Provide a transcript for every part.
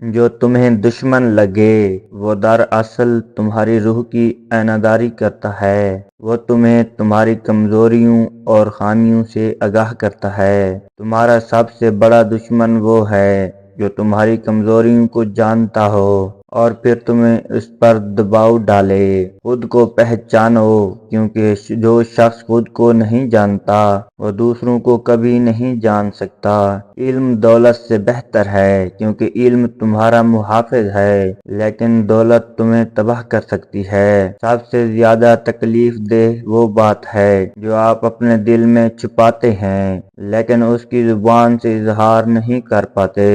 جو تمہیں دشمن لگے وہ دراصل تمہاری روح کی عیناداری کرتا ہے۔ وہ تمہیں تمہاری کمزوریوں اور خامیوں سے آگاہ کرتا ہے۔ تمہارا سب سے بڑا دشمن وہ ہے جو تمہاری کمزوریوں کو جانتا ہو اور پھر تمہیں اس پر دباؤ ڈالے۔ خود کو پہچانو، کیونکہ جو شخص خود کو نہیں جانتا وہ دوسروں کو کبھی نہیں جان سکتا۔ علم دولت سے بہتر ہے، کیونکہ علم تمہارا محافظ ہے، لیکن دولت تمہیں تباہ کر سکتی ہے۔ سب سے زیادہ تکلیف دہ وہ بات ہے جو آپ اپنے دل میں چھپاتے ہیں لیکن اس کی زبان سے اظہار نہیں کر پاتے۔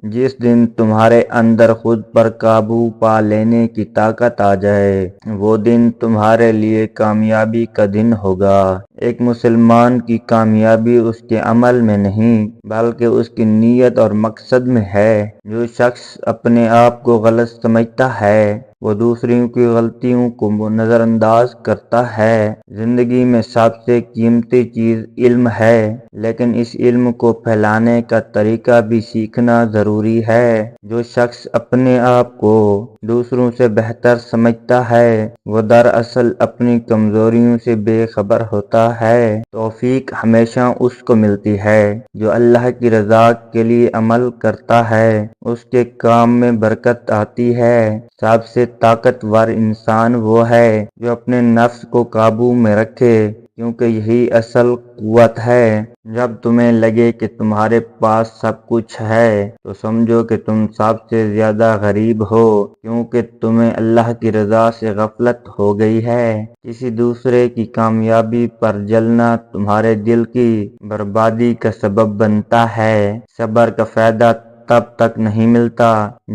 جس دن تمہارے اندر خود پر قابو پا لینے کی طاقت آ جائے، وہ دن تمہارے لیے کامیابی کا دن ہوگا۔ ایک مسلمان کی کامیابی اس کے عمل میں نہیں بلکہ اس کی نیت اور مقصد میں ہے۔ جو شخص اپنے آپ کو غلط سمجھتا ہے وہ دوسروں کی غلطیوں کو نظر انداز کرتا ہے۔ زندگی میں سب سے قیمتی چیز علم ہے، لیکن اس علم کو پھیلانے کا طریقہ بھی سیکھنا ضروری ہے۔ جو شخص اپنے آپ کو دوسروں سے بہتر سمجھتا ہے وہ دراصل اپنی کمزوریوں سے بے خبر ہوتا ہے۔ توفیق ہمیشہ اس کو ملتی ہے جو اللہ کی رضا کے لیے عمل کرتا ہے، اس کے کام میں برکت آتی ہے۔ سب سے طاقتور انسان وہ ہے جو اپنے نفس کو قابو میں رکھے، کیونکہ یہی اصل قوت ہے۔ جب تمہیں لگے کہ تمہارے پاس سب کچھ ہے تو سمجھو کہ تم سب سے زیادہ غریب ہو، کیونکہ تمہیں اللہ کی رضا سے غفلت ہو گئی ہے۔ کسی دوسرے کی کامیابی پر جلنا تمہارے دل کی بربادی کا سبب بنتا ہے۔ صبر کا فائدہ تب تک نہیں ملتا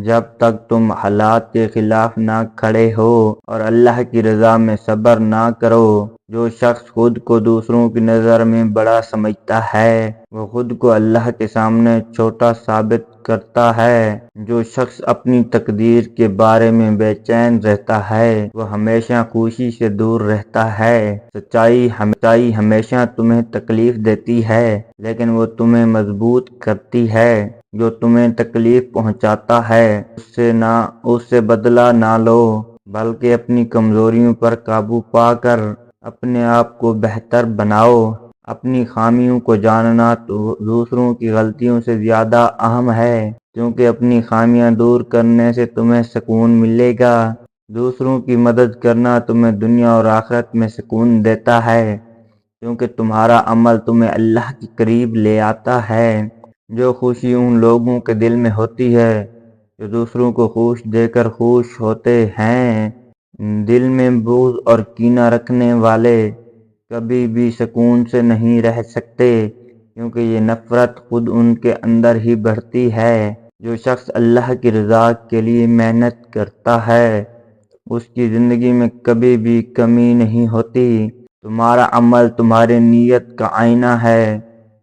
جب تک تم حالات کے خلاف نہ کھڑے ہو اور اللہ کی رضا میں صبر نہ کرو۔ جو شخص خود کو دوسروں کی نظر میں بڑا سمجھتا ہے وہ خود کو اللہ کے سامنے چھوٹا ثابت کرتا ہے۔ جو شخص اپنی تقدیر کے بارے میں بے چین رہتا ہے وہ ہمیشہ خوشی سے دور رہتا ہے۔ سچائی ہمیشہ تمہیں تکلیف دیتی ہے لیکن وہ تمہیں مضبوط کرتی ہے۔ جو تمہیں تکلیف پہنچاتا ہے اس سے بدلہ نہ لو، بلکہ اپنی کمزوریوں پر قابو پا کر اپنے آپ کو بہتر بناؤ۔ اپنی خامیوں کو جاننا دوسروں کی غلطیوں سے زیادہ اہم ہے، کیونکہ اپنی خامیاں دور کرنے سے تمہیں سکون ملے گا۔ دوسروں کی مدد کرنا تمہیں دنیا اور آخرت میں سکون دیتا ہے، کیونکہ تمہارا عمل تمہیں اللہ کے قریب لے آتا ہے۔ جو خوشی ان لوگوں کے دل میں ہوتی ہے جو دوسروں کو خوش دے کر خوش ہوتے ہیں۔ دل میں بغض اور کینہ رکھنے والے کبھی بھی سکون سے نہیں رہ سکتے، کیونکہ یہ نفرت خود ان کے اندر ہی بڑھتی ہے۔ جو شخص اللہ کی رضا کے لیے محنت کرتا ہے اس کی زندگی میں کبھی بھی کمی نہیں ہوتی۔ تمہارا عمل تمہاری نیت کا آئینہ ہے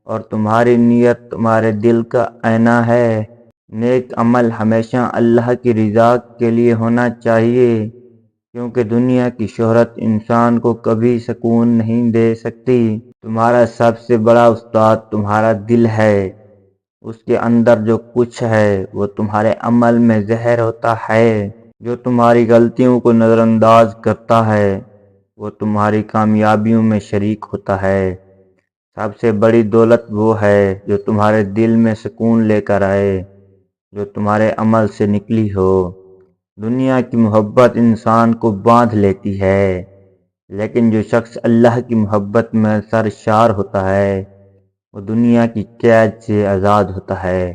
اور تمہاری نیت تمہارے دل کا آئینہ ہے۔ نیک عمل ہمیشہ اللہ کی رضا کے لیے ہونا چاہیے، کیونکہ دنیا کی شہرت انسان کو کبھی سکون نہیں دے سکتی۔ تمہارا سب سے بڑا استاد تمہارا دل ہے۔ اس کے اندر جو کچھ ہے وہ تمہارے عمل میں ظاہر ہوتا ہے۔ جو تمہاری غلطیوں کو نظر انداز کرتا ہے وہ تمہاری کامیابیوں میں شریک ہوتا ہے۔ سب سے بڑی دولت وہ ہے جو تمہارے دل میں سکون لے کر آئے، جو تمہارے عمل سے نکلی ہو۔ دنیا کی محبت انسان کو باندھ لیتی ہے، لیکن جو شخص اللہ کی محبت میں سرشار ہوتا ہے وہ دنیا کی قید سے آزاد ہوتا ہے۔